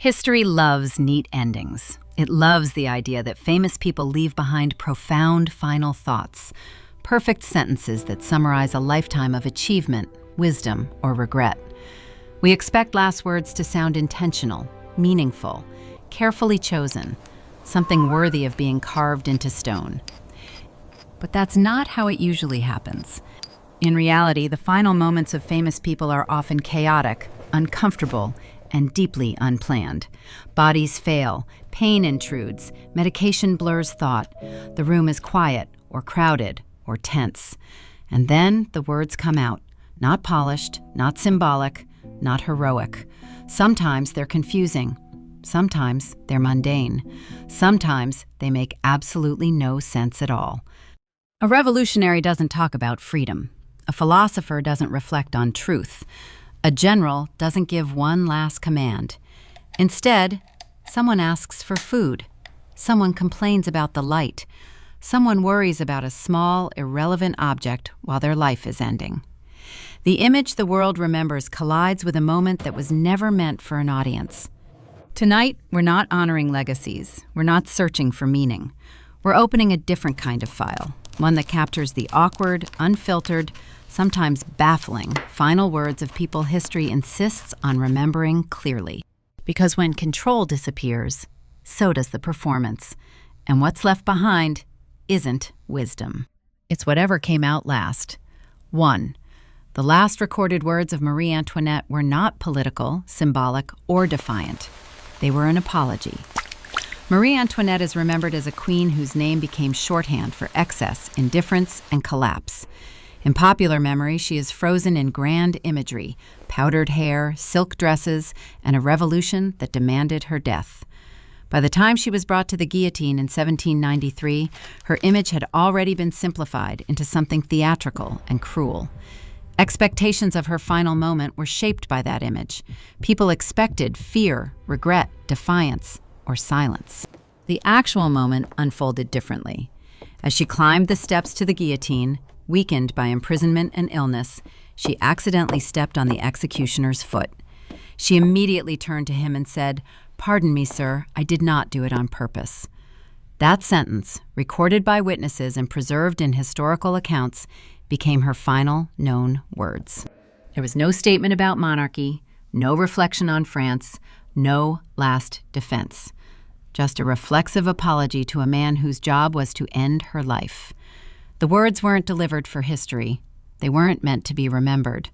History loves neat endings. It loves the idea that famous people leave behind profound final thoughts, perfect sentences that summarize a lifetime of achievement, wisdom, or regret. We expect last words to sound intentional, meaningful, carefully chosen, something worthy of being carved into stone. But that's not how it usually happens. In reality, the final moments of famous people are often chaotic, uncomfortable, and deeply unplanned. Bodies fail, pain intrudes, medication blurs thought, the room is quiet or crowded or tense. And then the words come out, not polished, not symbolic, not heroic. Sometimes they're confusing. Sometimes they're mundane. Sometimes they make absolutely no sense at all. A revolutionary doesn't talk about freedom. A philosopher doesn't reflect on truth. A general doesn't give one last command. Instead, someone asks for food. Someone complains about the light. Someone worries about a small, irrelevant object while their life is ending. The image the world remembers collides with a moment that was never meant for an audience. Tonight, we're not honoring legacies. We're not searching for meaning. We're opening a different kind of file, one that captures the awkward, unfiltered, sometimes baffling final words of people history insists on remembering clearly. Because when control disappears, so does the performance. And what's left behind isn't wisdom. It's whatever came out last. 1. The last recorded words of Marie Antoinette were not political, symbolic, or defiant. They were an apology. Marie Antoinette is remembered as a queen whose name became shorthand for excess, indifference, and collapse. In popular memory, she is frozen in grand imagery, powdered hair, silk dresses, and a revolution that demanded her death. By the time she was brought to the guillotine in 1793, her image had already been simplified into something theatrical and cruel. Expectations of her final moment were shaped by that image. People expected fear, regret, defiance, or silence. The actual moment unfolded differently. As she climbed the steps to the guillotine, weakened by imprisonment and illness, she accidentally stepped on the executioner's foot. She immediately turned to him and said, "Pardon me, sir, I did not do it on purpose." That sentence, recorded by witnesses and preserved in historical accounts, became her final known words. There was no statement about monarchy, no reflection on France, no last defense. Just a reflexive apology to a man whose job was to end her life. The words weren't delivered for history. They weren't meant to be remembered.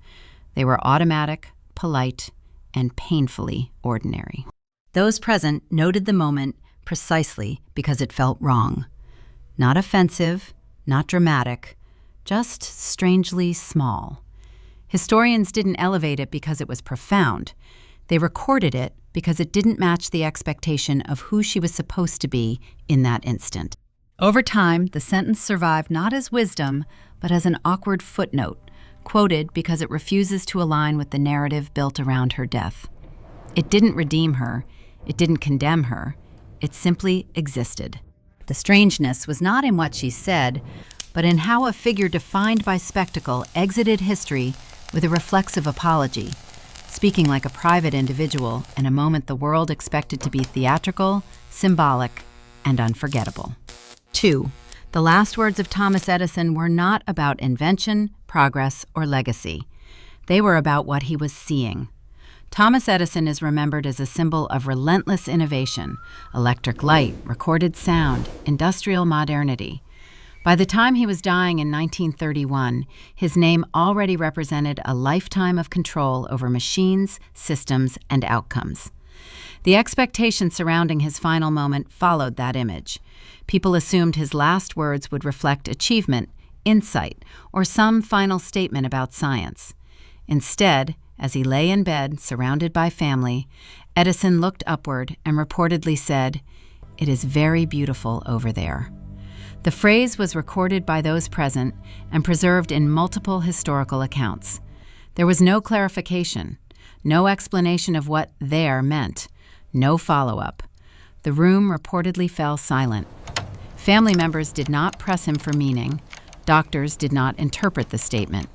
They were automatic, polite, and painfully ordinary. Those present noted the moment precisely because it felt wrong. Not offensive, not dramatic, just strangely small. Historians didn't elevate it because it was profound. They recorded it because it didn't match the expectation of who she was supposed to be in that instant. Over time, the sentence survived not as wisdom, but as an awkward footnote, quoted because it refuses to align with the narrative built around her death. It didn't redeem her. It didn't condemn her. It simply existed. The strangeness was not in what she said, but in how a figure defined by spectacle exited history with a reflexive apology, speaking like a private individual in a moment the world expected to be theatrical, symbolic, and unforgettable. 2. The last words of Thomas Edison were not about invention, progress, or legacy. They were about what he was seeing. Thomas Edison is remembered as a symbol of relentless innovation, electric light, recorded sound, industrial modernity. By the time he was dying in 1931, his name already represented a lifetime of control over machines, systems, and outcomes. The expectation surrounding his final moment followed that image. People assumed his last words would reflect achievement, insight, or some final statement about science. Instead, as he lay in bed, surrounded by family, Edison looked upward and reportedly said, "It is very beautiful over there." The phrase was recorded by those present and preserved in multiple historical accounts. There was no clarification, no explanation of what "there" meant, no follow-up. The room reportedly fell silent. Family members did not press him for meaning. Doctors did not interpret the statement.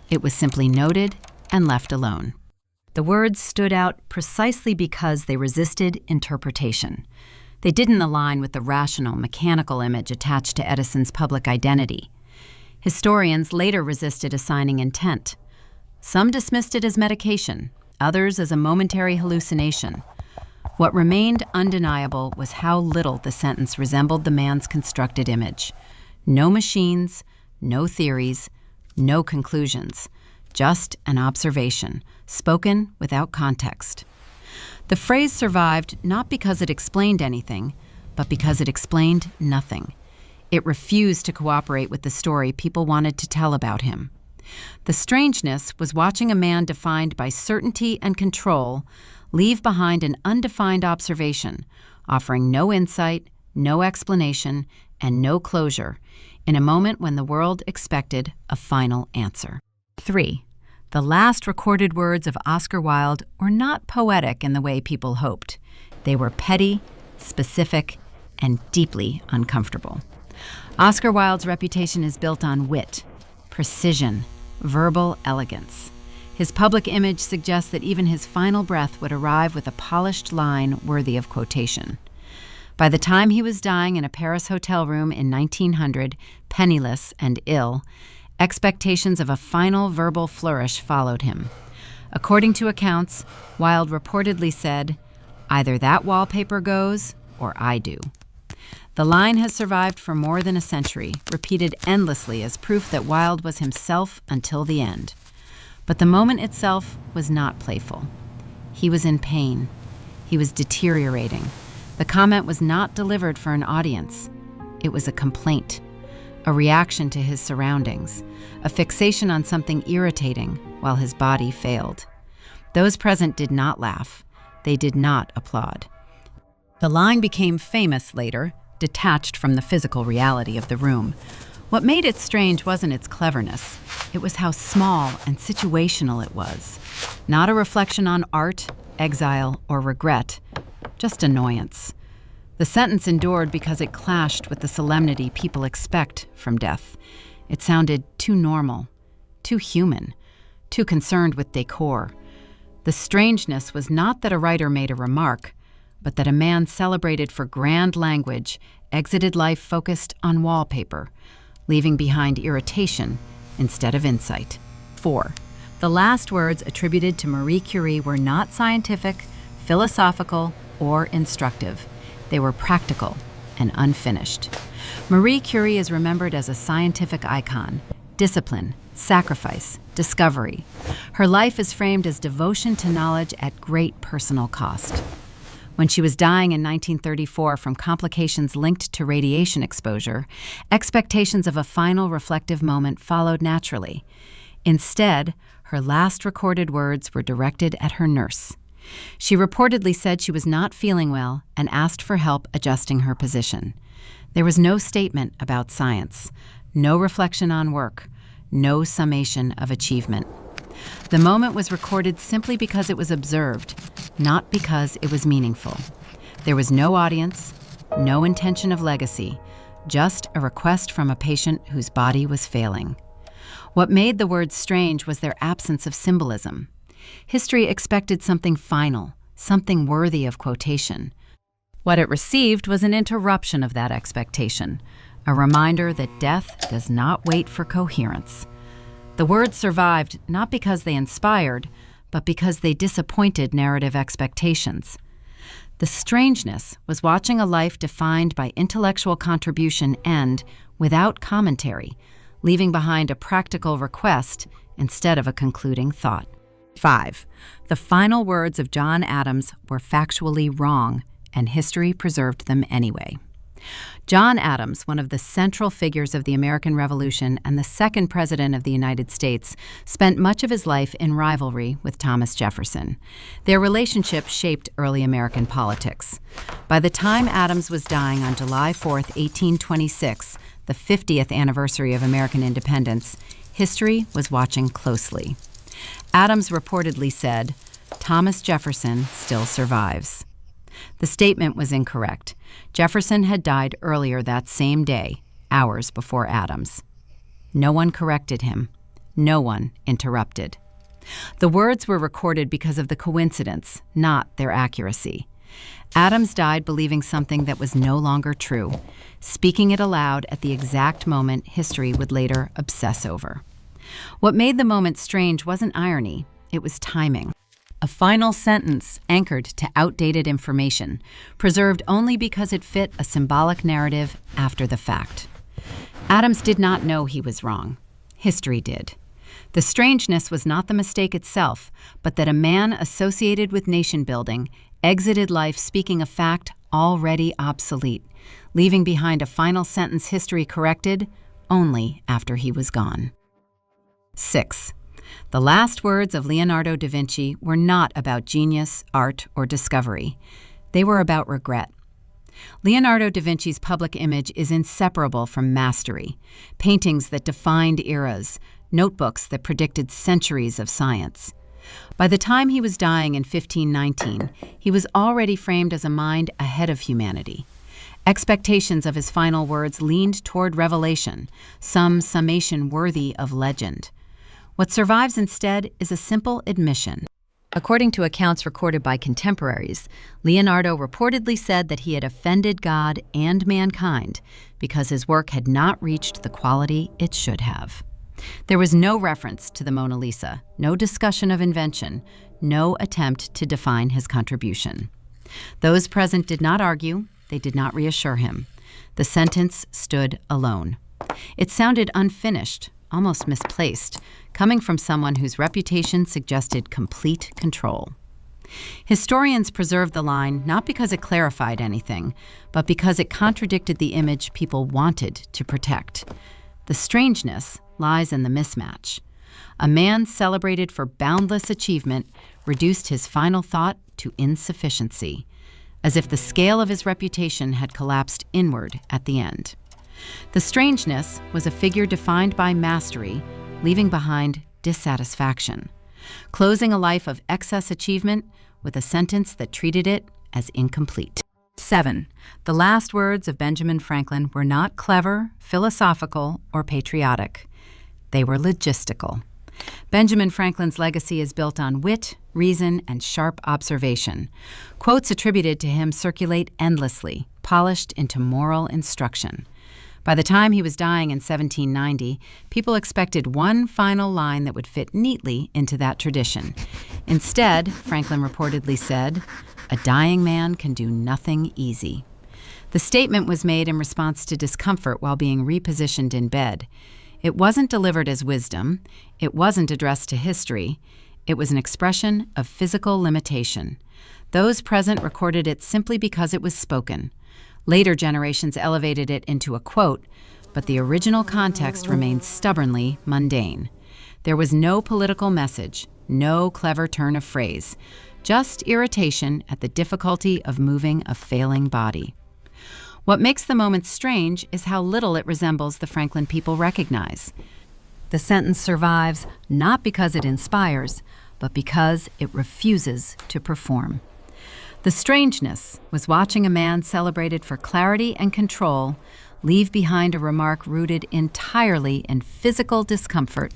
It was simply noted and left alone. The words stood out precisely because they resisted interpretation. They didn't align with the rational, mechanical image attached to Edison's public identity. Historians later resisted assigning intent. Some dismissed it as medication, others as a momentary hallucination. What remained undeniable was how little the sentence resembled the man's constructed image. No machines, no theories, no conclusions, just an observation, spoken without context. The phrase survived not because it explained anything, but because it explained nothing. It refused to cooperate with the story people wanted to tell about him. The strangeness was watching a man defined by certainty and control leave behind an undefined observation, offering no insight, no explanation, and no closure, in a moment when the world expected a final answer. 3. The last recorded words of Oscar Wilde were not poetic in the way people hoped. They were petty, specific, and deeply uncomfortable. Oscar Wilde's reputation is built on wit, precision, verbal elegance. His public image suggests that even his final breath would arrive with a polished line worthy of quotation. By the time he was dying in a Paris hotel room in 1900, penniless and ill, expectations of a final verbal flourish followed him. According to accounts, Wilde reportedly said, "Either that wallpaper goes, or I do." The line has survived for more than a century, repeated endlessly as proof that Wilde was himself until the end. But the moment itself was not playful. He was in pain. He was deteriorating. The comment was not delivered for an audience. It was a complaint, a reaction to his surroundings, a fixation on something irritating while his body failed. Those present did not laugh. They did not applaud. The line became famous later, detached from the physical reality of the room. What made it strange wasn't its cleverness. It was how small and situational it was. Not a reflection on art, exile, or regret, just annoyance. The sentence endured because it clashed with the solemnity people expect from death. It sounded too normal, too human, too concerned with decor. The strangeness was not that a writer made a remark, but that a man celebrated for grand language exited life focused on wallpaper, leaving behind irritation instead of insight. 4. The last words attributed to Marie Curie were not scientific, philosophical, or instructive. They were practical and unfinished. Marie Curie is remembered as a scientific icon, discipline, sacrifice, discovery. Her life is framed as devotion to knowledge at great personal cost. When she was dying in 1934 from complications linked to radiation exposure, expectations of a final reflective moment followed naturally. Instead, her last recorded words were directed at her nurse. She reportedly said she was not feeling well and asked for help adjusting her position. There was no statement about science, no reflection on work, no summation of achievement. The moment was recorded simply because it was observed, not because it was meaningful. There was no audience, no intention of legacy, just a request from a patient whose body was failing. What made the words strange was their absence of symbolism. History expected something final, something worthy of quotation. What it received was an interruption of that expectation, a reminder that death does not wait for coherence. The words survived not because they inspired, but because they disappointed narrative expectations. The strangeness was watching a life defined by intellectual contribution end without commentary, leaving behind a practical request instead of a concluding thought. 5. The final words of John Adams were factually wrong, and history preserved them anyway. John Adams, one of the central figures of the American Revolution and the second president of the United States, spent much of his life in rivalry with Thomas Jefferson. Their relationship shaped early American politics. By the time Adams was dying on July 4, 1826, the 50th anniversary of American independence, history was watching closely. Adams reportedly said, "Thomas Jefferson still survives." The statement was incorrect. Jefferson had died earlier that same day, hours before Adams. No one corrected him. No one interrupted. The words were recorded because of the coincidence, not their accuracy. Adams died believing something that was no longer true, speaking it aloud at the exact moment history would later obsess over. What made the moment strange wasn't irony, it was timing. A final sentence anchored to outdated information, preserved only because it fit a symbolic narrative after the fact. Adams did not know he was wrong. History did. The strangeness was not the mistake itself, but that a man associated with nation-building exited life speaking a fact already obsolete, leaving behind a final sentence history corrected only after he was gone. 6. The last words of Leonardo da Vinci were not about genius, art, or discovery. They were about regret. Leonardo da Vinci's public image is inseparable from mastery, paintings that defined eras, notebooks that predicted centuries of science. By the time he was dying in 1519, he was already framed as a mind ahead of humanity. Expectations of his final words leaned toward revelation, some summation worthy of legend. What survives instead is a simple admission. According to accounts recorded by contemporaries, Leonardo reportedly said that he had offended God and mankind because his work had not reached the quality it should have. There was no reference to the Mona Lisa, no discussion of invention, no attempt to define his contribution. Those present did not argue, they did not reassure him. The sentence stood alone. It sounded unfinished, almost misplaced, coming from someone whose reputation suggested complete control. Historians preserve the line not because it clarified anything, but because it contradicted the image people wanted to protect. The strangeness lies in the mismatch. A man celebrated for boundless achievement reduced his final thought to insufficiency, as if the scale of his reputation had collapsed inward at the end. The strangeness was a figure defined by mastery, leaving behind dissatisfaction, closing a life of excess achievement with a sentence that treated it as incomplete. 7. The last words of Benjamin Franklin were not clever, philosophical, or patriotic. They were logistical. Benjamin Franklin's legacy is built on wit, reason, and sharp observation. Quotes attributed to him circulate endlessly, polished into moral instruction. By the time he was dying in 1790, people expected one final line that would fit neatly into that tradition. Instead, Franklin reportedly said, "A dying man can do nothing easy." The statement was made in response to discomfort while being repositioned in bed. It wasn't delivered as wisdom. It wasn't addressed to history. It was an expression of physical limitation. Those present recorded it simply because it was spoken. Later generations elevated it into a quote, but the original context remained stubbornly mundane. There was no political message, no clever turn of phrase, just irritation at the difficulty of moving a failing body. What makes the moment strange is how little it resembles the Franklin people recognize. The sentence survives not because it inspires, but because it refuses to perform. The strangeness was watching a man celebrated for clarity and control leave behind a remark rooted entirely in physical discomfort,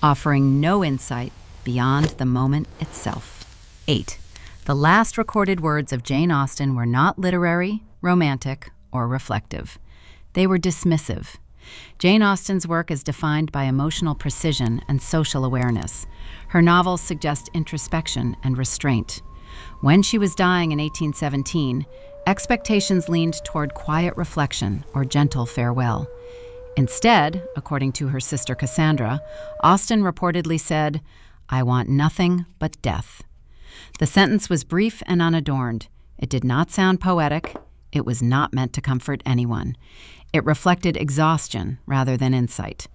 offering no insight beyond the moment itself. 8. The last recorded words of Jane Austen were not literary, romantic, or reflective. They were dismissive. Jane Austen's work is defined by emotional precision and social awareness. Her novels suggest introspection and restraint. When she was dying in 1817, expectations leaned toward quiet reflection or gentle farewell. Instead, according to her sister Cassandra, Austen reportedly said, "I want nothing but death." The sentence was brief and unadorned. It did not sound poetic. It was not meant to comfort anyone. It reflected exhaustion rather than insight.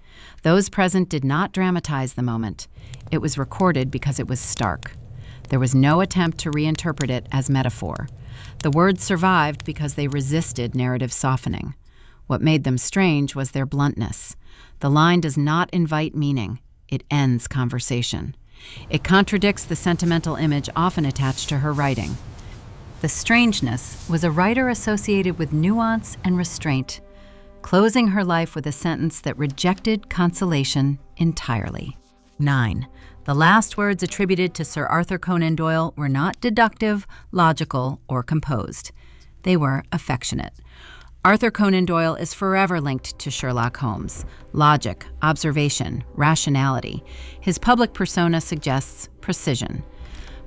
Those present did not dramatize the moment. It was recorded because it was stark. There was no attempt to reinterpret it as metaphor. The words survived because they resisted narrative softening. What made them strange was their bluntness. The line does not invite meaning. It ends conversation. It contradicts the sentimental image often attached to her writing. The strangeness was a writer associated with nuance and restraint, closing her life with a sentence that rejected consolation entirely. 9. The last words attributed to Sir Arthur Conan Doyle were not deductive, logical, or composed. They were affectionate. Arthur Conan Doyle is forever linked to Sherlock Holmes. Logic, observation, rationality. His public persona suggests precision.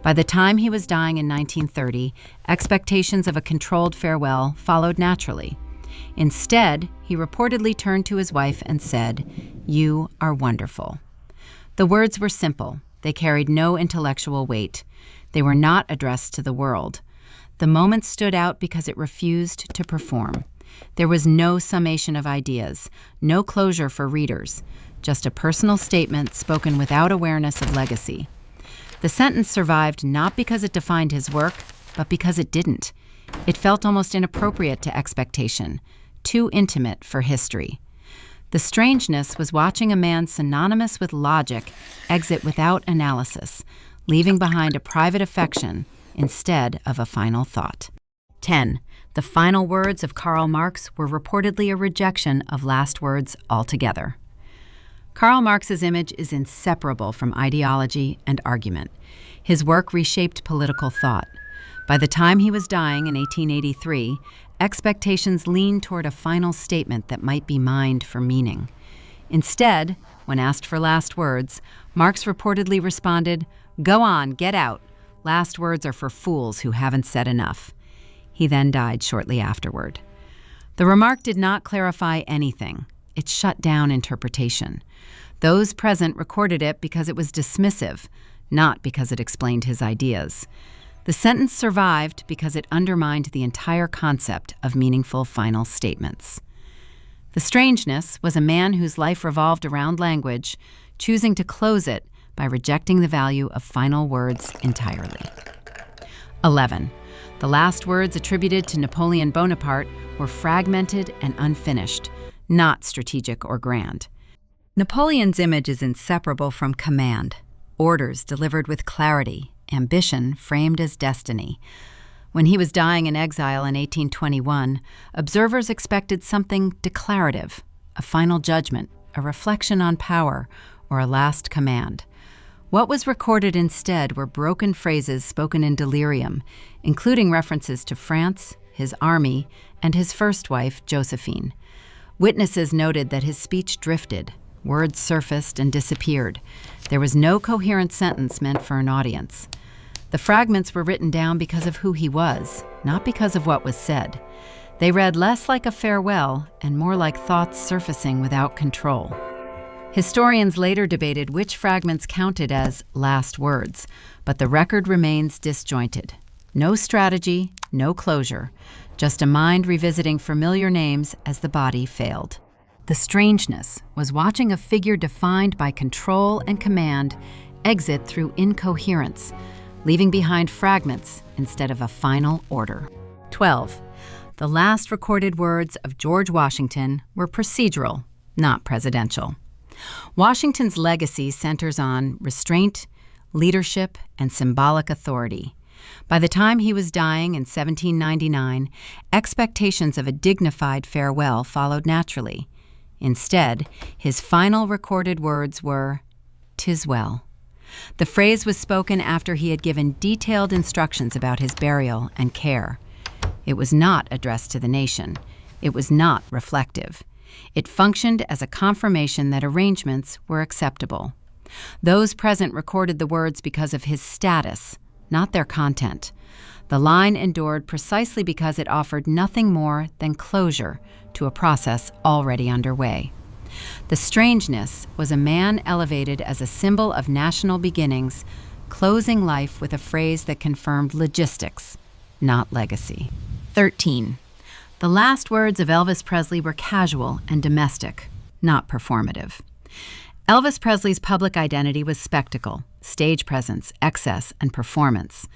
By the time he was dying in 1930, expectations of a controlled farewell followed naturally. Instead, he reportedly turned to his wife and said, "You are wonderful." The words were simple. They carried no intellectual weight. They were not addressed to the world. The moment stood out because it refused to perform. There was no summation of ideas, no closure for readers, just a personal statement spoken without awareness of legacy. The sentence survived not because it defined his work, but because it didn't. It felt almost inappropriate to expectation, too intimate for history. The strangeness was watching a man synonymous with logic exit without analysis, leaving behind a private affection instead of a final thought. 10. The final words of Karl Marx were reportedly a rejection of last words altogether. Karl Marx's image is inseparable from ideology and argument. His work reshaped political thought. By the time he was dying in 1883, expectations leaned toward a final statement that might be mined for meaning. Instead, when asked for last words, Marx reportedly responded, "Go on, get out. Last words are for fools who haven't said enough." He then died shortly afterward. The remark did not clarify anything. It shut down interpretation. Those present recorded it because it was dismissive, not because it explained his ideas. The sentence survived because it undermined the entire concept of meaningful final statements. The strangeness was a man whose life revolved around language, choosing to close it by rejecting the value of final words entirely. 11. The last words attributed to Napoleon Bonaparte were fragmented and unfinished, not strategic or grand. Napoleon's image is inseparable from command, orders delivered with clarity, ambition framed as destiny. When he was dying in exile in 1821, observers expected something declarative, a final judgment, a reflection on power, or a last command. What was recorded instead were broken phrases spoken in delirium, including references to France, his army, and his first wife, Josephine. Witnesses noted that his speech drifted. Words surfaced and disappeared. There was no coherent sentence meant for an audience. The fragments were written down because of who he was, not because of what was said. They read less like a farewell and more like thoughts surfacing without control. Historians later debated which fragments counted as last words, but the record remains disjointed. No strategy, no closure, just a mind revisiting familiar names as the body failed. The strangeness was watching a figure defined by control and command exit through incoherence, leaving behind fragments instead of a final order. 12. The last recorded words of George Washington were procedural, not presidential. Washington's legacy centers on restraint, leadership, and symbolic authority. By the time he was dying in 1799, expectations of a dignified farewell followed naturally. Instead, his final recorded words were, "'Tis well." The phrase was spoken after he had given detailed instructions about his burial and care. It was not addressed to the nation. It was not reflective. It functioned as a confirmation that arrangements were acceptable. Those present recorded the words because of his status, not their content. The line endured precisely because it offered nothing more than closure to a process already underway. The strangeness was a man elevated as a symbol of national beginnings, closing life with a phrase that confirmed logistics, not legacy. 13. The last words of Elvis Presley were casual and domestic, not performative. Elvis Presley's public identity was spectacle, stage presence, excess, and performance.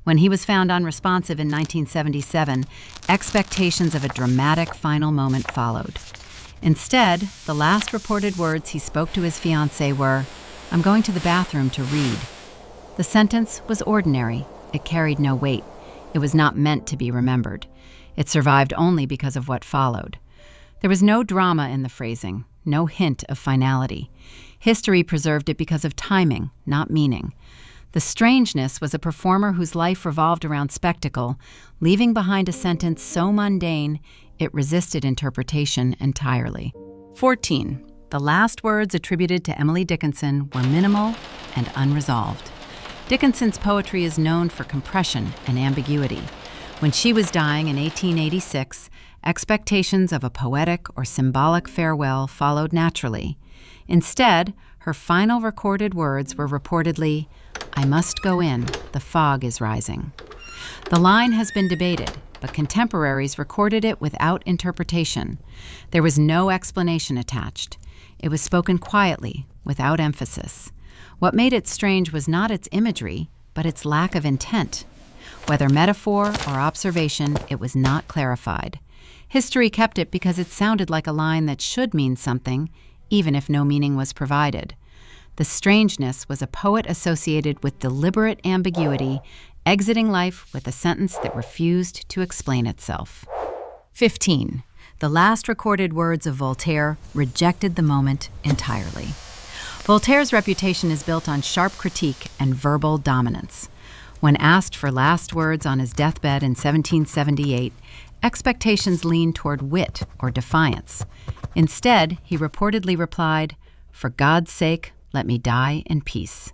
When he was found unresponsive in 1977, expectations of a dramatic final moment followed. Instead, the last reported words he spoke to his fiancée were, "I'm going to the bathroom to read." The sentence was ordinary. It carried no weight. It was not meant to be remembered. It survived only because of what followed. There was no drama in the phrasing, no hint of finality. History preserved it because of timing, not meaning. The strangeness was a performer whose life revolved around spectacle, leaving behind a sentence so mundane it resisted interpretation entirely. 14. The last words attributed to Emily Dickinson were minimal and unresolved. Dickinson's poetry is known for compression and ambiguity. When she was dying in 1886, expectations of a poetic or symbolic farewell followed naturally. Instead, her final recorded words were reportedly, "I must go in, the fog is rising." The line has been debated, but contemporaries recorded it without interpretation. There was no explanation attached. It was spoken quietly, without emphasis. What made it strange was not its imagery, but its lack of intent. Whether metaphor or observation, it was not clarified. History kept it because it sounded like a line that should mean something, even if no meaning was provided. The strangeness was a poet associated with deliberate ambiguity, exiting life with a sentence that refused to explain itself. 15. The last recorded words of Voltaire rejected the moment entirely. Voltaire's reputation is built on sharp critique and verbal dominance. When asked for last words on his deathbed in 1778, expectations leaned toward wit or defiance. Instead, he reportedly replied, "For God's sake, let me die in peace."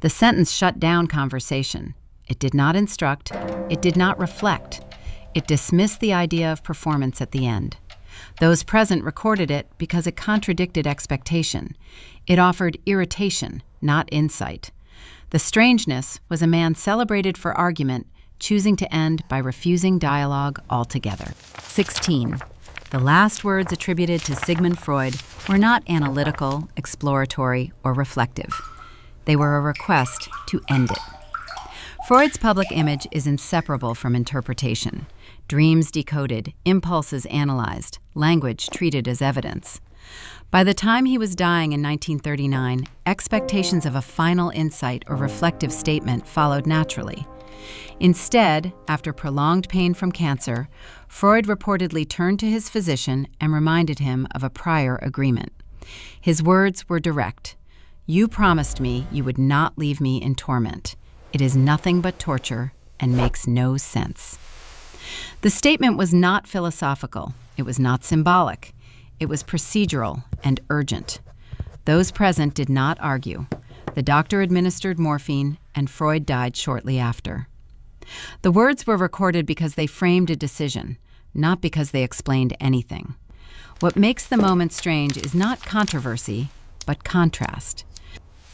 The sentence shut down conversation. It did not instruct. It did not reflect. It dismissed the idea of performance at the end. Those present recorded it because it contradicted expectation. It offered irritation, not insight. The strangeness was a man celebrated for argument, choosing to end by refusing dialogue altogether. 16. The last words attributed to Sigmund Freud were not analytical, exploratory, or reflective. They were a request to end it. Freud's public image is inseparable from interpretation. Dreams decoded, impulses analyzed, language treated as evidence. By the time he was dying in 1939, expectations of a final insight or reflective statement followed naturally. Instead, after prolonged pain from cancer, Freud reportedly turned to his physician and reminded him of a prior agreement. His words were direct. "You promised me you would not leave me in torment. It is nothing but torture and makes no sense." The statement was not philosophical. It was not symbolic. It was procedural and urgent. Those present did not argue. The doctor administered morphine, and Freud died shortly after. The words were recorded because they framed a decision, not because they explained anything. What makes the moment strange is not controversy, but contrast.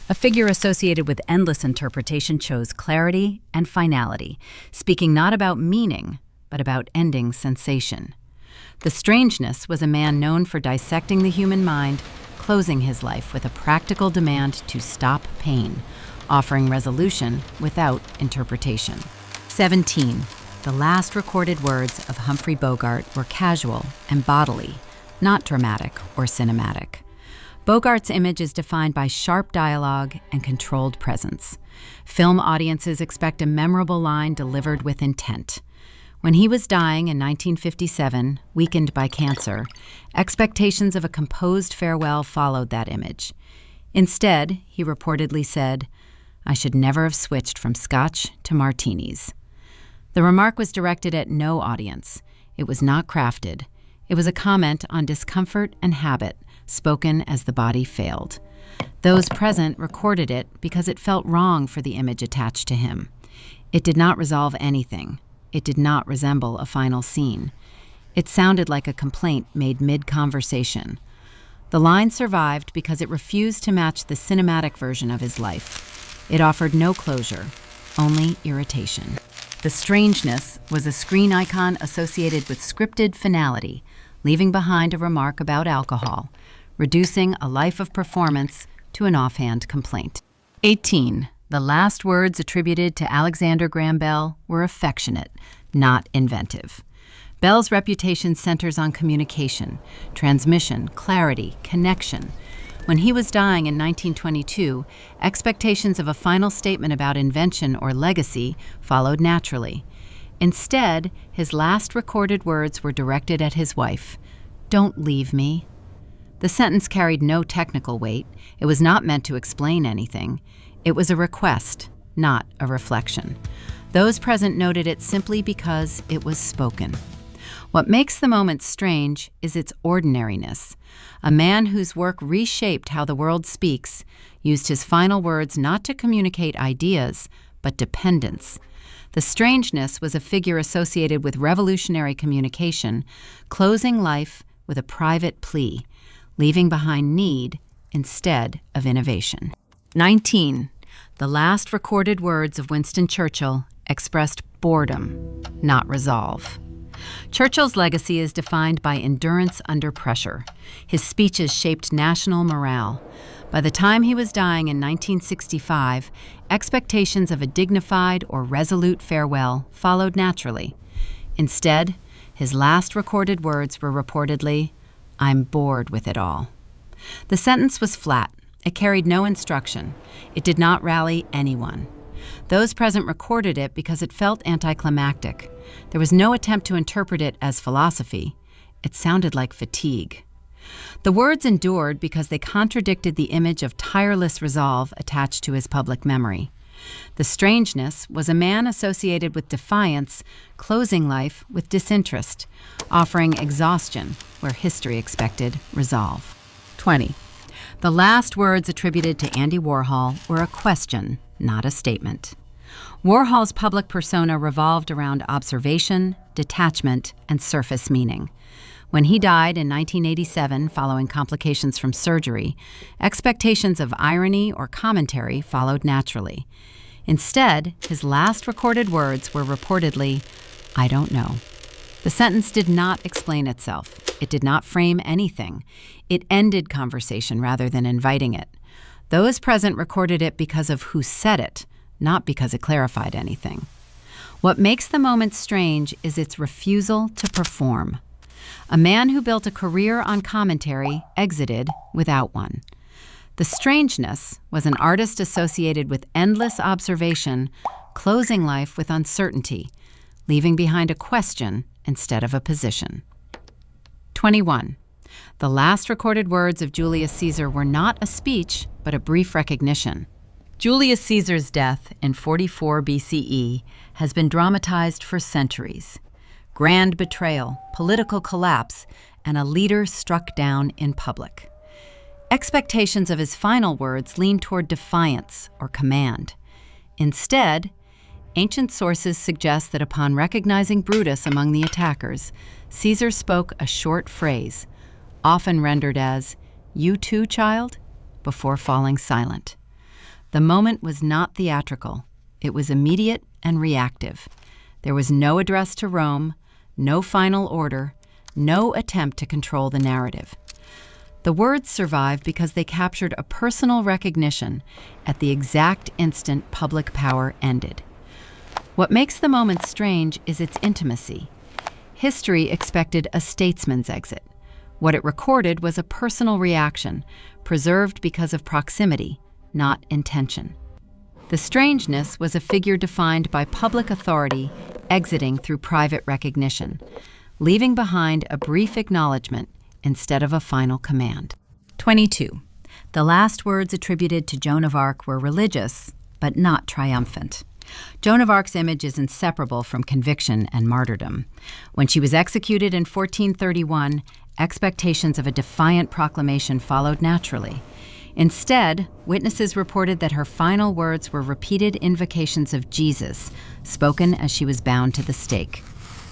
A figure associated with endless interpretation chose clarity and finality, speaking not about meaning, but about ending sensation. The strangeness was a man known for dissecting the human mind, closing his life with a practical demand to stop pain, offering resolution without interpretation. 17. The last recorded words of Humphrey Bogart were casual and bodily, not dramatic or cinematic. Bogart's image is defined by sharp dialogue and controlled presence. Film audiences expect a memorable line delivered with intent. When he was dying in 1957, weakened by cancer, expectations of a composed farewell followed that image. Instead, he reportedly said, "I should never have switched from scotch to martinis." The remark was directed at no audience. It was not crafted. It was a comment on discomfort and habit, spoken as the body failed. Those present recorded it because it felt wrong for the image attached to him. It did not resolve anything. It did not resemble a final scene. It sounded like a complaint made mid-conversation. The line survived because it refused to match the cinematic version of his life. It offered no closure, only irritation. The strangeness was a screen icon associated with scripted finality, leaving behind a remark about alcohol, reducing a life of performance to an offhand complaint. 18. The last words attributed to Alexander Graham Bell were affectionate, not inventive. Bell's reputation centers on communication, transmission, clarity, connection. When he was dying in 1922, expectations of a final statement about invention or legacy followed naturally. Instead, his last recorded words were directed at his wife. "Don't leave me." The sentence carried no technical weight. It was not meant to explain anything. It was a request, not a reflection. Those present noted it simply because it was spoken. What makes the moment strange is its ordinariness. A man whose work reshaped how the world speaks used his final words not to communicate ideas, but dependence. The strangeness was a figure associated with revolutionary communication, closing life with a private plea, leaving behind need instead of innovation. 19. The last recorded words of Winston Churchill expressed boredom, not resolve. Churchill's legacy is defined by endurance under pressure. His speeches shaped national morale. By the time he was dying in 1965, expectations of a dignified or resolute farewell followed naturally. Instead, his last recorded words were reportedly, "I'm bored with it all." The sentence was flat. It carried no instruction. It did not rally anyone. Those present recorded it because it felt anticlimactic. There was no attempt to interpret it as philosophy. It sounded like fatigue. The words endured because they contradicted the image of tireless resolve attached to his public memory. The strangeness was a man associated with defiance, closing life with disinterest, offering exhaustion where history expected resolve. 20. The last words attributed to Andy Warhol were a question, not a statement. Warhol's public persona revolved around observation, detachment, and surface meaning. When he died in 1987 following complications from surgery, expectations of irony or commentary followed naturally. Instead, his last recorded words were reportedly, "I don't know." The sentence did not explain itself. It did not frame anything. It ended conversation rather than inviting it. Those present recorded it because of who said it, not because it clarified anything. What makes the moment strange is its refusal to perform. A man who built a career on commentary exited without one. The strangeness was an artist associated with endless observation, closing life with uncertainty, leaving behind a question instead of a position. 21. The last recorded words of Julius Caesar were not a speech, but a brief recognition. Julius Caesar's death in 44 BCE has been dramatized for centuries. Grand betrayal, political collapse, and a leader struck down in public. Expectations of his final words leaned toward defiance or command. Instead, ancient sources suggest that upon recognizing Brutus among the attackers, Caesar spoke a short phrase, often rendered as, "You too, child?" before falling silent. The moment was not theatrical. It was immediate and reactive. There was no address to Rome, no final order, no attempt to control the narrative. The words survived because they captured a personal recognition at the exact instant public power ended. What makes the moment strange is its intimacy. History expected a statesman's exit. What it recorded was a personal reaction, preserved because of proximity, not intention. The strangeness was a figure defined by public authority exiting through private recognition, leaving behind a brief acknowledgement instead of a final command. 22. The last words attributed to Joan of Arc were religious, but not triumphant. Joan of Arc's image is inseparable from conviction and martyrdom. When she was executed in 1431, expectations of a defiant proclamation followed naturally. Instead, witnesses reported that her final words were repeated invocations of Jesus, spoken as she was bound to the stake.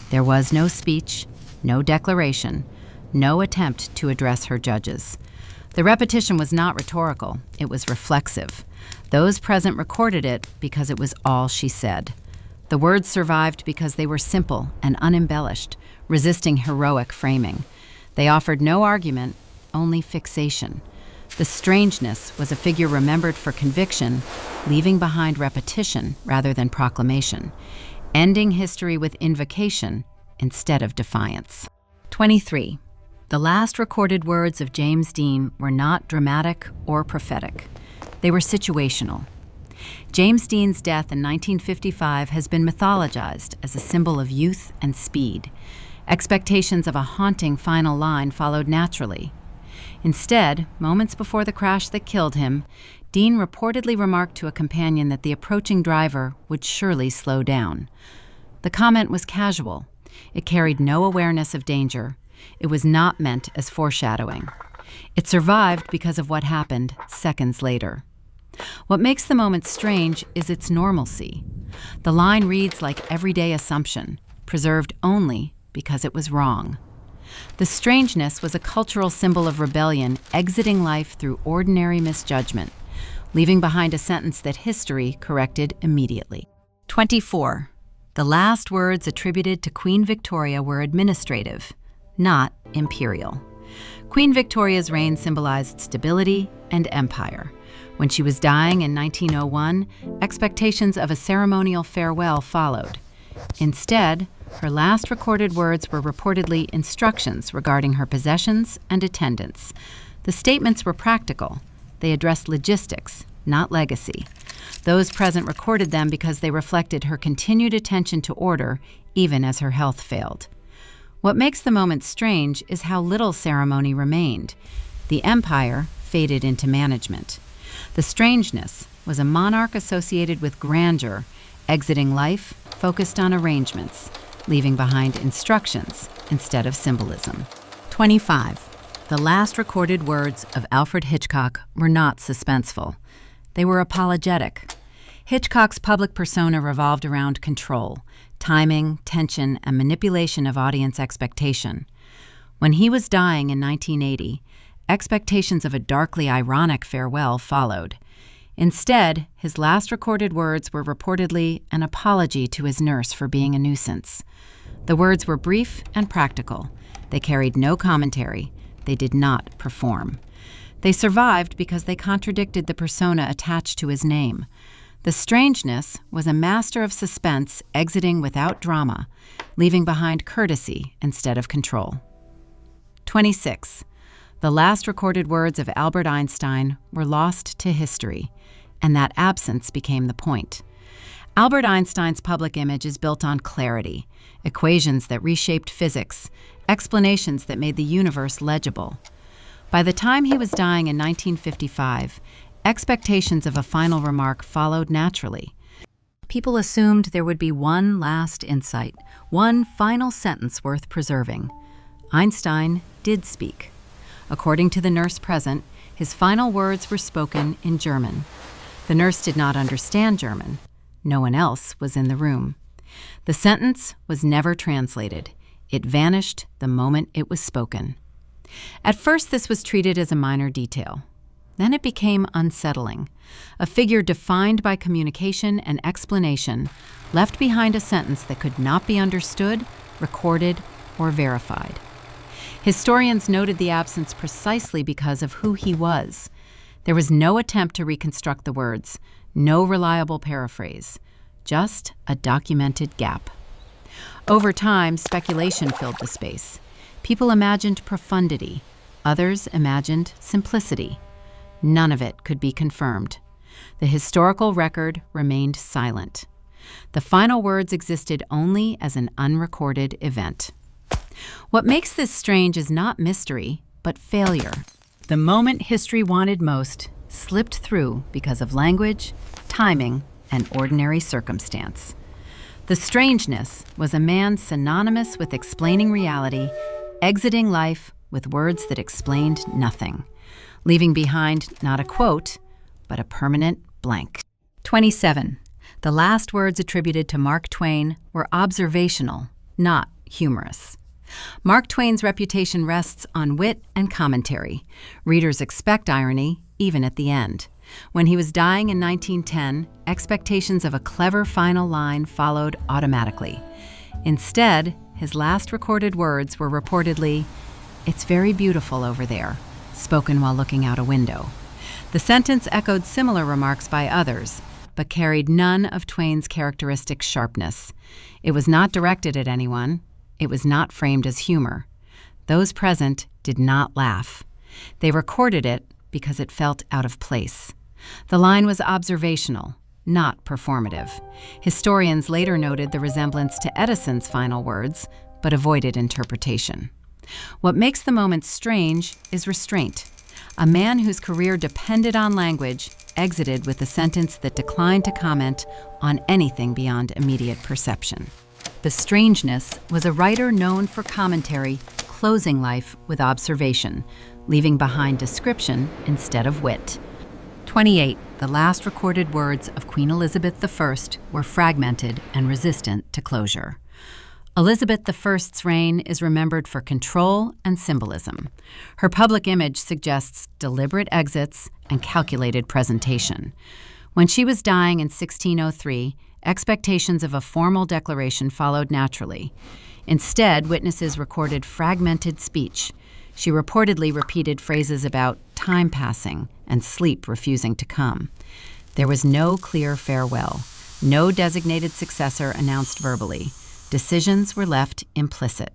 There was no speech, no declaration, no attempt to address her judges. The repetition was not rhetorical, it was reflexive. Those present recorded it because it was all she said. The words survived because they were simple and unembellished, resisting heroic framing. They offered no argument, only fixation. The strangeness was a figure remembered for conviction, leaving behind repetition rather than proclamation, ending history with invocation instead of defiance. 23. The last recorded words of James Dean were not dramatic or prophetic. They were situational. James Dean's death in 1955 has been mythologized as a symbol of youth and speed. Expectations of a haunting final line followed naturally. Instead, moments before the crash that killed him, Dean reportedly remarked to a companion that the approaching driver would surely slow down. The comment was casual. It carried no awareness of danger. It was not meant as foreshadowing. It survived because of what happened seconds later. What makes the moment strange is its normalcy. The line reads like everyday assumption, preserved only because it was wrong. The strangeness was a cultural symbol of rebellion exiting life through ordinary misjudgment, leaving behind a sentence that history corrected immediately. 24. The last words attributed to Queen Victoria were administrative, not imperial. Queen Victoria's reign symbolized stability and empire. When she was dying in 1901, expectations of a ceremonial farewell followed. Instead, her last recorded words were reportedly instructions regarding her possessions and attendance. The statements were practical. They addressed logistics, not legacy. Those present recorded them because they reflected her continued attention to order, even as her health failed. What makes the moment strange is how little ceremony remained. The empire faded into management. The strangeness was a monarch associated with grandeur, exiting life focused on arrangements, leaving behind instructions instead of symbolism. 25. The last recorded words of Alfred Hitchcock were not suspenseful. They were apologetic. Hitchcock's public persona revolved around control, timing, tension, and manipulation of audience expectation. When he was dying in 1980, expectations of a darkly ironic farewell followed. Instead, his last recorded words were reportedly an apology to his nurse for being a nuisance. The words were brief and practical. They carried no commentary. They did not perform. They survived because they contradicted the persona attached to his name. The strangeness was a master of suspense exiting without drama, leaving behind courtesy instead of control. 26. The last recorded words of Albert Einstein were lost to history, and that absence became the point. Albert Einstein's public image is built on clarity, equations that reshaped physics, explanations that made the universe legible. By the time he was dying in 1955, expectations of a final remark followed naturally. People assumed there would be one last insight, one final sentence worth preserving. Einstein did speak. According to the nurse present, his final words were spoken in German. The nurse did not understand German. No one else was in the room. The sentence was never translated. It vanished the moment it was spoken. At first, this was treated as a minor detail. Then it became unsettling. A figure defined by communication and explanation left behind a sentence that could not be understood, recorded, or verified. Historians noted the absence precisely because of who he was. There was no attempt to reconstruct the words, no reliable paraphrase, just a documented gap. Over time, speculation filled the space. People imagined profundity. Others imagined simplicity. None of it could be confirmed. The historical record remained silent. The final words existed only as an unrecorded event. What makes this strange is not mystery, but failure. The moment history wanted most slipped through because of language, timing, and ordinary circumstance. The strangeness was a man synonymous with explaining reality, exiting life with words that explained nothing, leaving behind not a quote, but a permanent blank. 27. The last words attributed to Mark Twain were observational, not humorous. Mark Twain's reputation rests on wit and commentary. Readers expect irony, even at the end. When he was dying in 1910, expectations of a clever final line followed automatically. Instead, his last recorded words were reportedly, "It's very beautiful over there," spoken while looking out a window. The sentence echoed similar remarks by others, but carried none of Twain's characteristic sharpness. It was not directed at anyone. It was not framed as humor. Those present did not laugh. They recorded it because it felt out of place. The line was observational, not performative. Historians later noted the resemblance to Edison's final words, but avoided interpretation. What makes the moment strange is restraint. A man whose career depended on language exited with a sentence that declined to comment on anything beyond immediate perception. The strangeness was a writer known for commentary, closing life with observation, leaving behind description instead of wit. 28. The last recorded words of Queen Elizabeth I were fragmented and resistant to closure. Elizabeth I's reign is remembered for control and symbolism. Her public image suggests deliberate exits and calculated presentation. When she was dying in 1603, expectations of a formal declaration followed naturally. Instead, witnesses recorded fragmented speech. She reportedly repeated phrases about time passing and sleep refusing to come. There was no clear farewell. No designated successor announced verbally. Decisions were left implicit.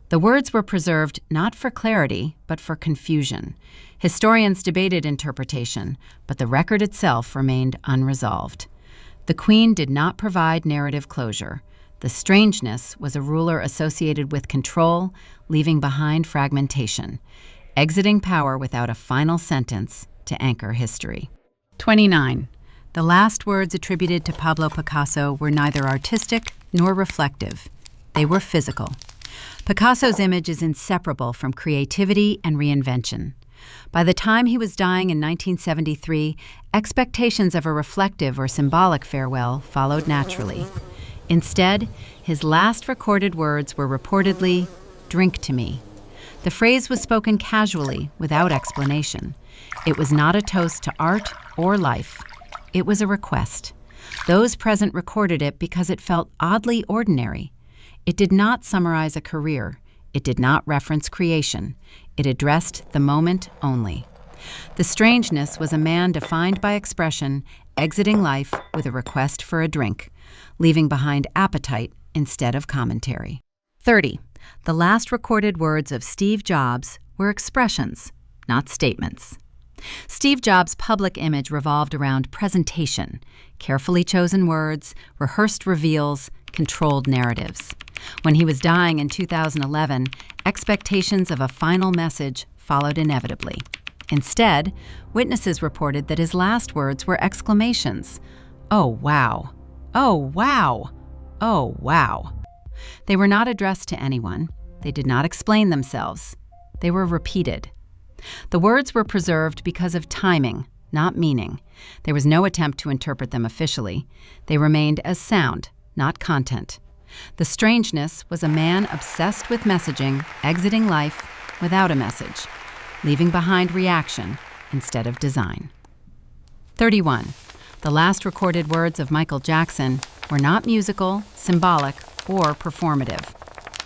The words were preserved not for clarity, but for confusion. Historians debated interpretation, but the record itself remained unresolved. The Queen did not provide narrative closure. The strangeness was a ruler associated with control, leaving behind fragmentation, exiting power without a final sentence to anchor history. 29. The last words attributed to Pablo Picasso were neither artistic nor reflective. They were physical. Picasso's image is inseparable from creativity and reinvention. By the time he was dying in 1973, expectations of a reflective or symbolic farewell followed naturally. Instead, his last recorded words were reportedly, "Drink to me." The phrase was spoken casually, without explanation. It was not a toast to art or life. It was a request. Those present recorded it because it felt oddly ordinary. It did not summarize a career. It did not reference creation. It addressed the moment only. The strangeness was a man defined by expression, exiting life with a request for a drink, leaving behind appetite instead of commentary. 30. The last recorded words of Steve Jobs were expressions, not statements. Steve Jobs' public image revolved around presentation, carefully chosen words, rehearsed reveals, controlled narratives. When he was dying in 2011, expectations of a final message followed inevitably. Instead, witnesses reported that his last words were exclamations. "Oh, wow. Oh, wow. Oh, wow." They were not addressed to anyone. They did not explain themselves. They were repeated. The words were preserved because of timing, not meaning. There was no attempt to interpret them officially. They remained as sound, not content. The strangeness was a man obsessed with messaging, exiting life without a message, leaving behind reaction instead of design. 31. The last recorded words of Michael Jackson were not musical, symbolic, or performative.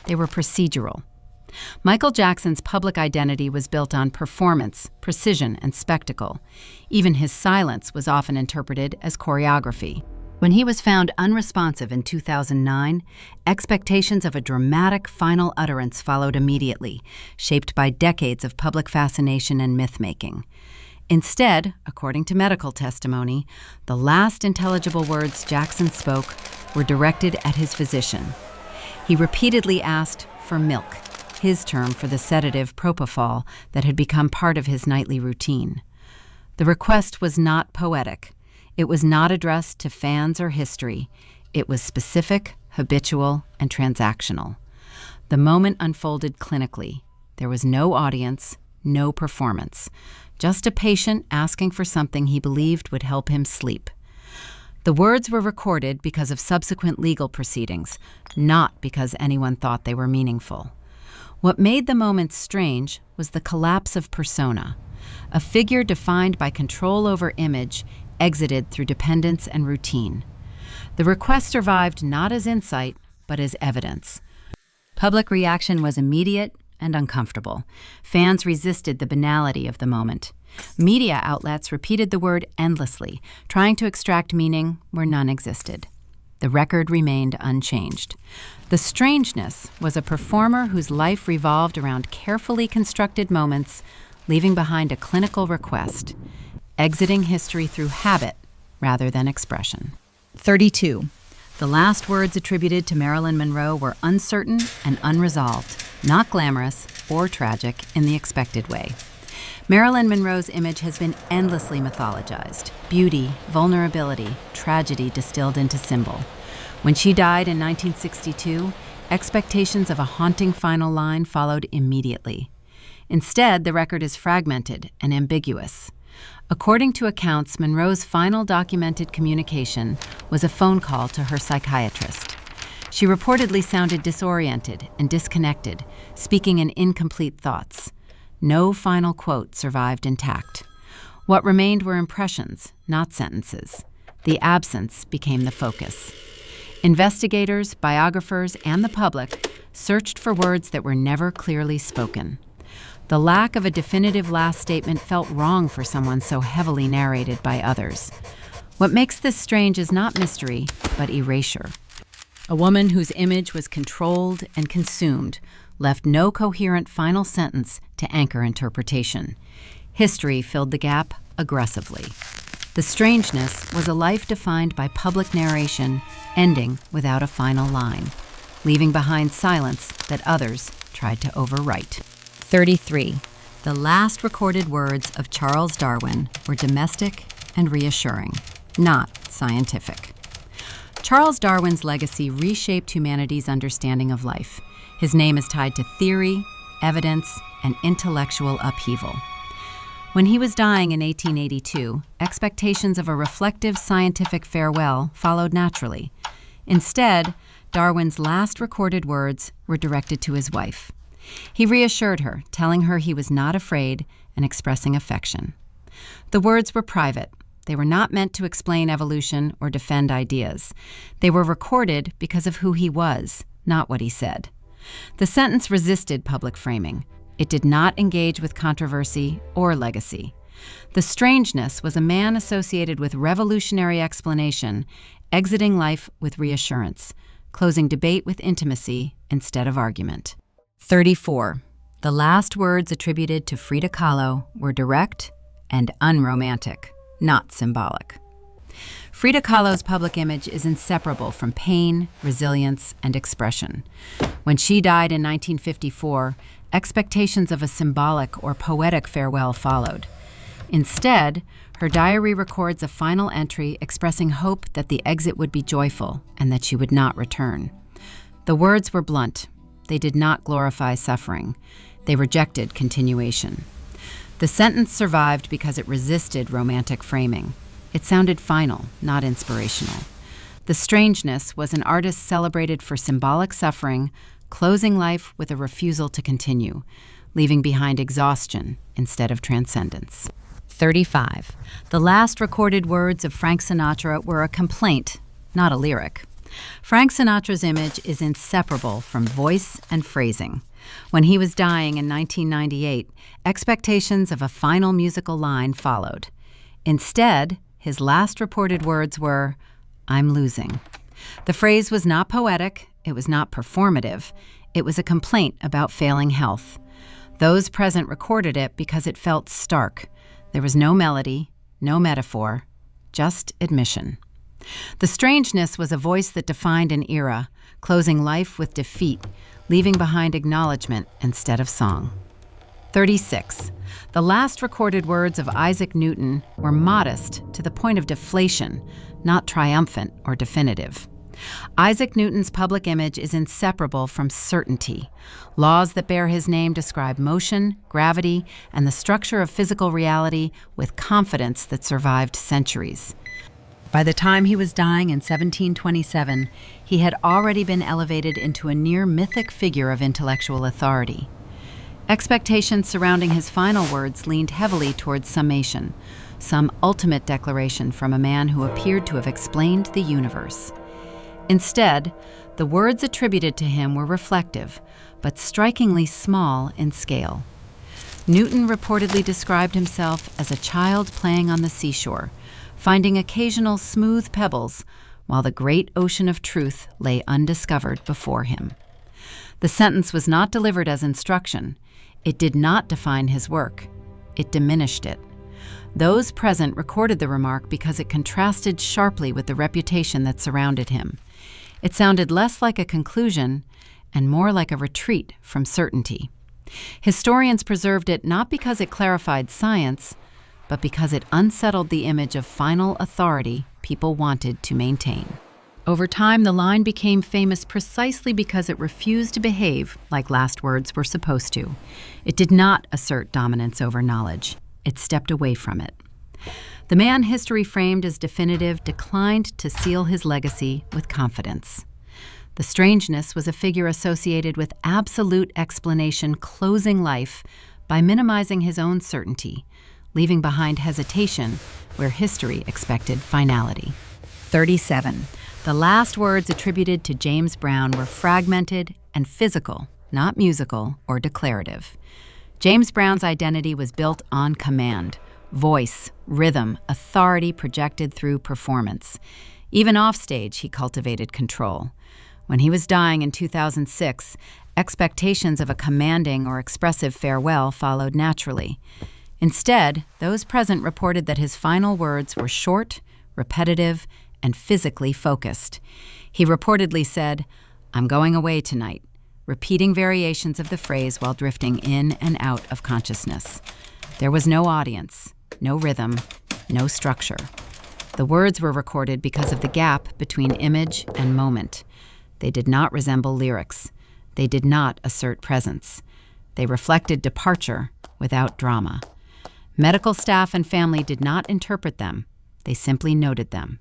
They were procedural. Michael Jackson's public identity was built on performance, precision, and spectacle. Even his silence was often interpreted as choreography. When he was found unresponsive in 2009, expectations of a dramatic final utterance followed immediately, shaped by decades of public fascination and myth-making. Instead, according to medical testimony, the last intelligible words Jackson spoke were directed at his physician. He repeatedly asked for milk, his term for the sedative propofol that had become part of his nightly routine. The request was not poetic. It was not addressed to fans or history. It was specific, habitual, and transactional. The moment unfolded clinically. There was no audience, no performance, just a patient asking for something he believed would help him sleep. The words were recorded because of subsequent legal proceedings, not because anyone thought they were meaningful. What made the moment strange was the collapse of persona. A figure defined by control over image exited through dependence and routine. The request survived not as insight, but as evidence. Public reaction was immediate and uncomfortable. Fans resisted the banality of the moment. Media outlets repeated the word endlessly, trying to extract meaning where none existed. The record remained unchanged. The strangeness was a performer whose life revolved around carefully constructed moments, leaving behind a clinical request, exiting history through habit rather than expression. 32. The last words attributed to Marilyn Monroe were uncertain and unresolved. not glamorous or tragic in the expected way. Marilyn Monroe's image has been endlessly mythologized. Beauty, vulnerability, tragedy distilled into symbol. When she died in 1962, expectations of a haunting final line followed immediately. Instead, the record is fragmented and ambiguous. According to accounts, Monroe's final documented communication was a phone call to her psychiatrist. She reportedly sounded disoriented and disconnected, speaking in incomplete thoughts. No final quote survived intact. What remained were impressions, not sentences. The absence became the focus. Investigators, biographers, and the public searched for words that were never clearly spoken. The lack of a definitive last statement felt wrong for someone so heavily narrated by others. What makes this strange is not mystery, but erasure. A woman whose image was controlled and consumed left no coherent final sentence to anchor interpretation. History filled the gap aggressively. The strangeness was a life defined by public narration, ending without a final line, leaving behind silence that others tried to overwrite. 33. The last recorded words of Charles Darwin were domestic and reassuring, not scientific. Charles Darwin's legacy reshaped humanity's understanding of life. His name is tied to theory, evidence, and intellectual upheaval. When he was dying in 1882, expectations of a reflective scientific farewell followed naturally. Instead, Darwin's last recorded words were directed to his wife. He reassured her, telling her he was not afraid and expressing affection. The words were private. They were not meant to explain evolution or defend ideas. They were recorded because of who he was, not what he said. The sentence resisted public framing. It did not engage with controversy or legacy. The strangeness was a man associated with revolutionary explanation, exiting life with reassurance, closing debate with intimacy instead of argument. 34. The last words attributed to Frida Kahlo were direct and unromantic, not symbolic. Frida Kahlo's public image is inseparable from pain, resilience, and expression. When she died in 1954, expectations of a symbolic or poetic farewell followed. Instead, her diary records a final entry expressing hope that the exit would be joyful and that she would not return. The words were blunt. They did not glorify suffering. They rejected continuation. The sentence survived because it resisted romantic framing. It sounded final, not inspirational. The strangeness was an artist celebrated for symbolic suffering, closing life with a refusal to continue, leaving behind exhaustion instead of transcendence. 35. The last recorded words of Frank Sinatra were a complaint, not a lyric. Frank Sinatra's image is inseparable from voice and phrasing. When he was dying in 1998, expectations of a final musical line followed. Instead, his last reported words were, "I'm losing." The phrase was not poetic, it was not performative, it was a complaint about failing health. Those present recorded it because it felt stark. There was no melody, no metaphor, just admission. The strangeness was a voice that defined an era, closing life with defeat, leaving behind acknowledgement instead of song. 36. The last recorded words of Isaac Newton were modest to the point of deflation, not triumphant or definitive. Isaac Newton's public image is inseparable from certainty. Laws that bear his name describe motion, gravity, and the structure of physical reality with confidence that survived centuries. By the time he was dying in 1727, he had already been elevated into a near-mythic figure of intellectual authority. Expectations surrounding his final words leaned heavily towards summation, some ultimate declaration from a man who appeared to have explained the universe. Instead, the words attributed to him were reflective, but strikingly small in scale. Newton reportedly described himself as a child playing on the seashore, finding occasional smooth pebbles while the great ocean of truth lay undiscovered before him. The sentence was not delivered as instruction. It did not define his work. It diminished it. Those present recorded the remark because it contrasted sharply with the reputation that surrounded him. It sounded less like a conclusion and more like a retreat from certainty. Historians preserved it not because it clarified science, but because it unsettled the image of final authority people wanted to maintain. Over time, the line became famous precisely because it refused to behave like last words were supposed to. It did not assert dominance over knowledge. It stepped away from it. The man history framed as definitive declined to seal his legacy with confidence. The strangeness was a figure associated with absolute explanation closing life by minimizing his own certainty, leaving behind hesitation where history expected finality. 37. The last words attributed to James Brown were fragmented and physical, not musical or declarative. James Brown's identity was built on command, voice, rhythm, authority projected through performance. Even offstage, he cultivated control. When he was dying in 2006, expectations of a commanding or expressive farewell followed naturally. Instead, those present reported that his final words were short, repetitive, and physically focused. He reportedly said, "I'm going away tonight," repeating variations of the phrase while drifting in and out of consciousness. There was no audience, no rhythm, no structure. The words were recorded because of the gap between image and moment. They did not resemble lyrics. They did not assert presence. They reflected departure without drama. Medical staff and family did not interpret them. They simply noted them.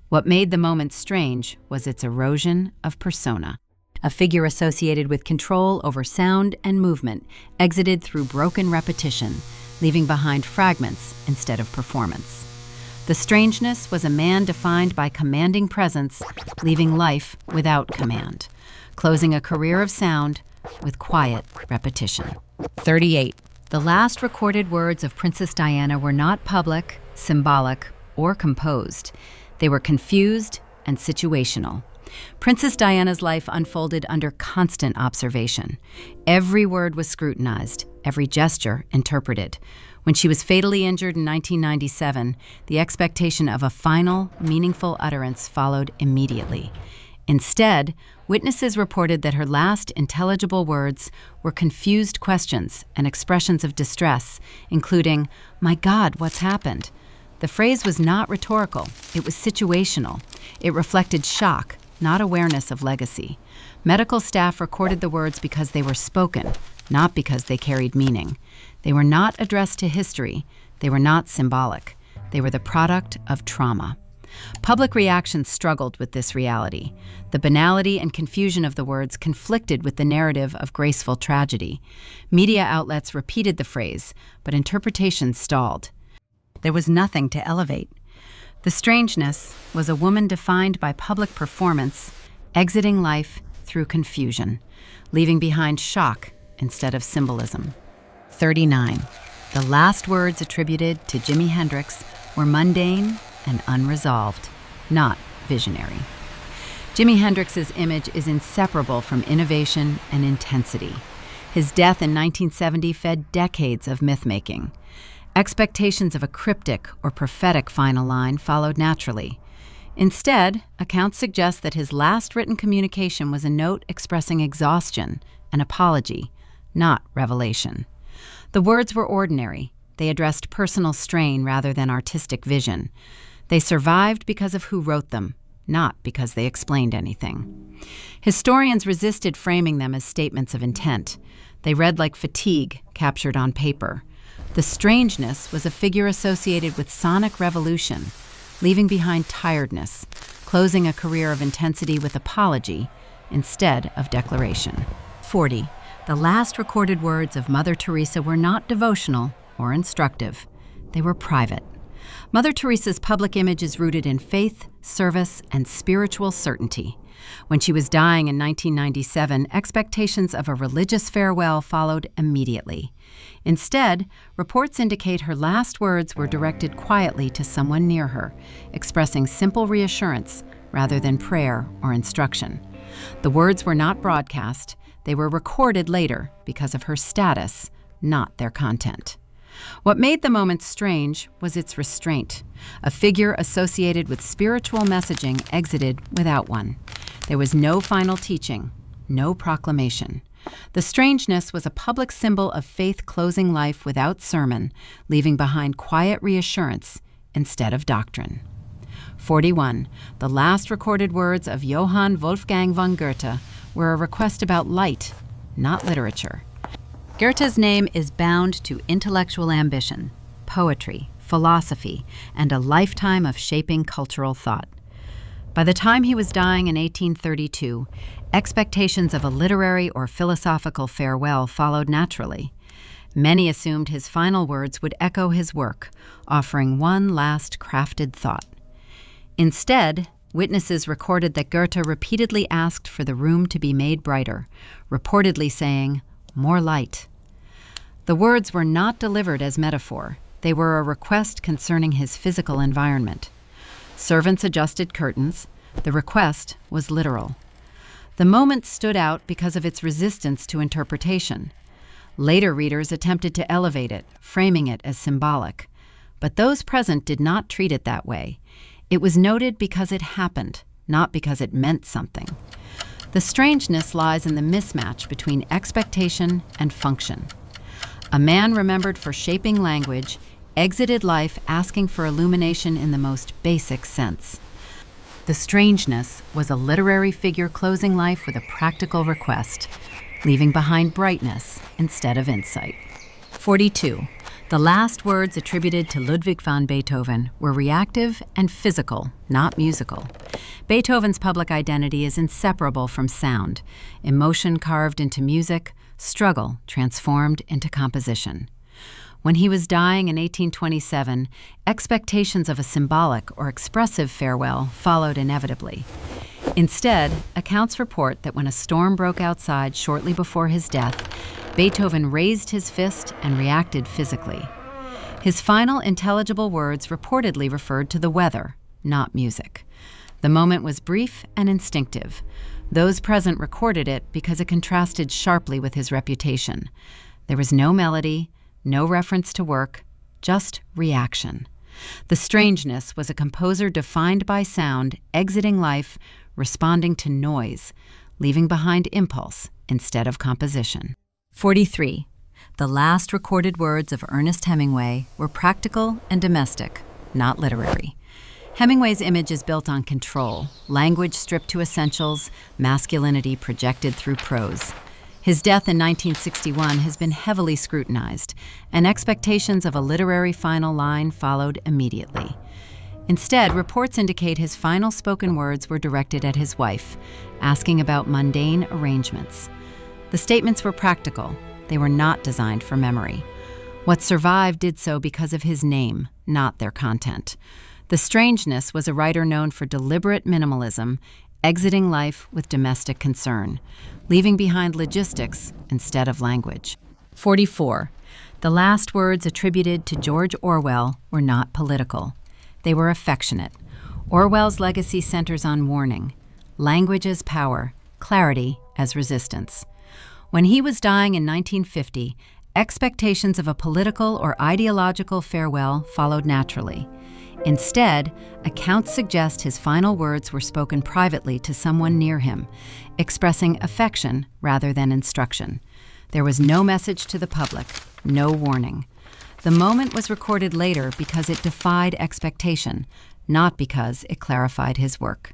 What made the moment strange was its erosion of persona. A figure associated with control over sound and movement exited through broken repetition, leaving behind fragments instead of performance. The strangeness was a man defined by commanding presence, leaving life without command, closing a career of sound with quiet repetition. 38. The last recorded words of Princess Diana were not public, symbolic, or composed. They were confused and situational. Princess Diana's life unfolded under constant observation. Every word was scrutinized, every gesture interpreted. When she was fatally injured in 1997, the expectation of a final, meaningful utterance followed immediately. Instead, witnesses reported that her last intelligible words were confused questions and expressions of distress, including, "My God, what's happened?" The phrase was not rhetorical, it was situational. It reflected shock, not awareness of legacy. Medical staff recorded the words because they were spoken, not because they carried meaning. They were not addressed to history. They were not symbolic. They were the product of trauma. Public reactions struggled with this reality. The banality and confusion of the words conflicted with the narrative of graceful tragedy. Media outlets repeated the phrase, but interpretation stalled. There was nothing to elevate. The strangeness was a woman defined by public performance, exiting life through confusion, leaving behind shock instead of symbolism. 39. The last words attributed to Jimi Hendrix were mundane and unresolved, not visionary. Jimi Hendrix's image is inseparable from innovation and intensity. His death in 1970 fed decades of myth-making. Expectations of a cryptic or prophetic final line followed naturally. Instead, accounts suggest that his last written communication was a note expressing exhaustion, an apology, not revelation. The words were ordinary. They addressed personal strain rather than artistic vision. They survived because of who wrote them, not because they explained anything. Historians resisted framing them as statements of intent. They read like fatigue captured on paper. The strangeness was a figure associated with sonic revolution, leaving behind tiredness, closing a career of intensity with apology instead of declaration. 40. The last recorded words of Mother Teresa were not devotional or instructive. They were private. Mother Teresa's public image is rooted in faith, service, and spiritual certainty. When she was dying in 1997, expectations of a religious farewell followed immediately. Instead, reports indicate her last words were directed quietly to someone near her, expressing simple reassurance rather than prayer or instruction. The words were not broadcast. They were recorded later because of her status, not their content. What made the moment strange was its restraint. A figure associated with spiritual messaging exited without one. There was no final teaching, no proclamation. The strangeness was a public symbol of faith closing life without sermon, leaving behind quiet reassurance instead of doctrine. 41. The last recorded words of Johann Wolfgang von Goethe were a request about light, not literature. Goethe's name is bound to intellectual ambition, poetry, philosophy, and a lifetime of shaping cultural thought. By the time he was dying in 1832, expectations of a literary or philosophical farewell followed naturally. Many assumed his final words would echo his work, offering one last crafted thought. Instead, witnesses recorded that Goethe repeatedly asked for the room to be made brighter, reportedly saying, "More light." The words were not delivered as metaphor. They were a request concerning his physical environment. Servants adjusted curtains. The request was literal. The moment stood out because of its resistance to interpretation. Later readers attempted to elevate it, framing it as symbolic. But those present did not treat it that way. It was noted because it happened, not because it meant something. The strangeness lies in the mismatch between expectation and function. A man remembered for shaping language exited life asking for illumination in the most basic sense. The strangeness was a literary figure closing life with a practical request, leaving behind brightness instead of insight. 42. The last words attributed to Ludwig van Beethoven were reactive and physical, not musical. Beethoven's public identity is inseparable from sound, emotion carved into music, struggle transformed into composition. When he was dying in 1827, expectations of a symbolic or expressive farewell followed inevitably. Instead, accounts report that when a storm broke outside shortly before his death, Beethoven raised his fist and reacted physically. His final intelligible words reportedly referred to the weather, not music. The moment was brief and instinctive. Those present recorded it because it contrasted sharply with his reputation. There was no melody, no reference to work, just reaction. The strangeness was a composer defined by sound, exiting life, responding to noise, leaving behind impulse instead of composition. 43. The last recorded words of Ernest Hemingway were practical and domestic, not literary. Hemingway's image is built on control, language stripped to essentials, masculinity projected through prose. His death in 1961 has been heavily scrutinized, and expectations of a literary final line followed immediately. Instead, reports indicate his final spoken words were directed at his wife, asking about mundane arrangements. The statements were practical. They were not designed for memory. What survived did so because of his name, not their content. The Strangeness was a writer known for deliberate minimalism, exiting life with domestic concern, leaving behind logistics instead of language. 44. The last words attributed to George Orwell were not political. They were affectionate. Orwell's legacy centers on warning, language as power, clarity as resistance. When he was dying in 1950, expectations of a political or ideological farewell followed naturally. Instead, accounts suggest his final words were spoken privately to someone near him, expressing affection rather than instruction. There was no message to the public, no warning. The moment was recorded later because it defied expectation, not because it clarified his work.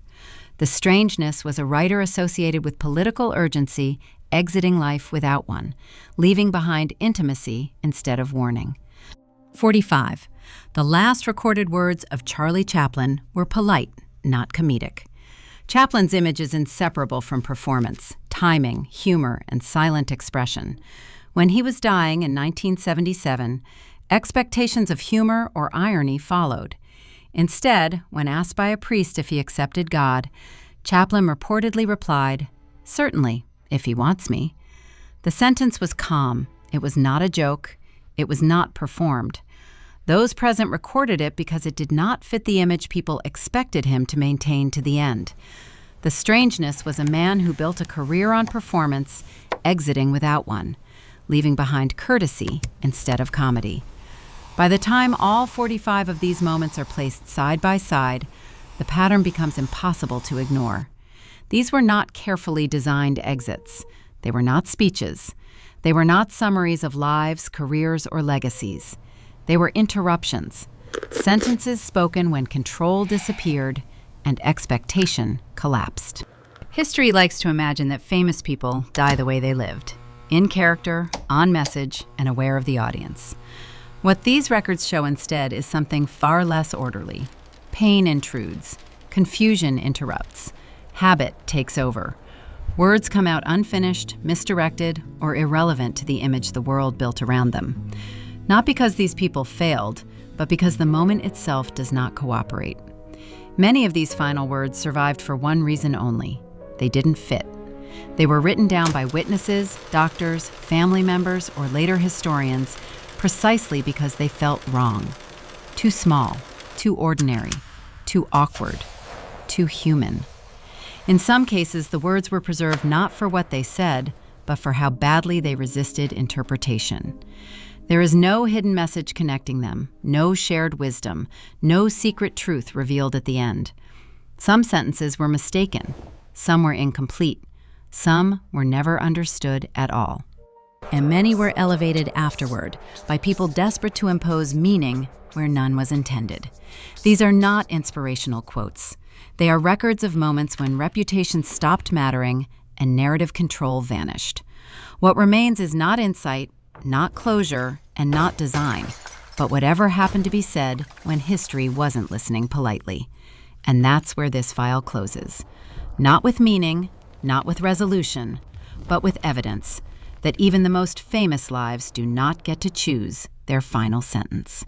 The Strangeness was a writer associated with political urgency, exiting life without one, leaving behind intimacy instead of warning. 45. The last recorded words of Charlie Chaplin were polite, not comedic. Chaplin's image is inseparable from performance, timing, humor, and silent expression. When he was dying in 1977, expectations of humor or irony followed. Instead, when asked by a priest if he accepted God, Chaplin reportedly replied, "Certainly, if he wants me." The sentence was calm. It was not a joke. It was not performed. Those present recorded it because it did not fit the image people expected him to maintain to the end. The Strangeness was a man who built a career on performance, exiting without one, leaving behind courtesy instead of comedy. By the time all 45 of these moments are placed side by side, the pattern becomes impossible to ignore. These were not carefully designed exits. They were not speeches. They were not summaries of lives, careers, or legacies. They were interruptions, sentences spoken when control disappeared and expectation collapsed. History likes to imagine that famous people die the way they lived, in character, on message, and aware of the audience. What these records show instead is something far less orderly. Pain intrudes, confusion interrupts, habit takes over. Words come out unfinished, misdirected, or irrelevant to the image the world built around them. Not because these people failed, but because the moment itself does not cooperate. Many of these final words survived for one reason only: they didn't fit. They were written down by witnesses, doctors, family members, or later historians precisely because they felt wrong. Too small, too ordinary, too awkward, too human. In some cases, the words were preserved not for what they said, but for how badly they resisted interpretation. There is no hidden message connecting them, no shared wisdom, no secret truth revealed at the end. Some sentences were mistaken, some were incomplete, some were never understood at all. And many were elevated afterward by people desperate to impose meaning where none was intended. These are not inspirational quotes. They are records of moments when reputation stopped mattering and narrative control vanished. What remains is not insight, not closure, and not design, but whatever happened to be said when history wasn't listening politely. And that's where this file closes. Not with meaning, not with resolution, but with evidence that even the most famous lives do not get to choose their final sentence.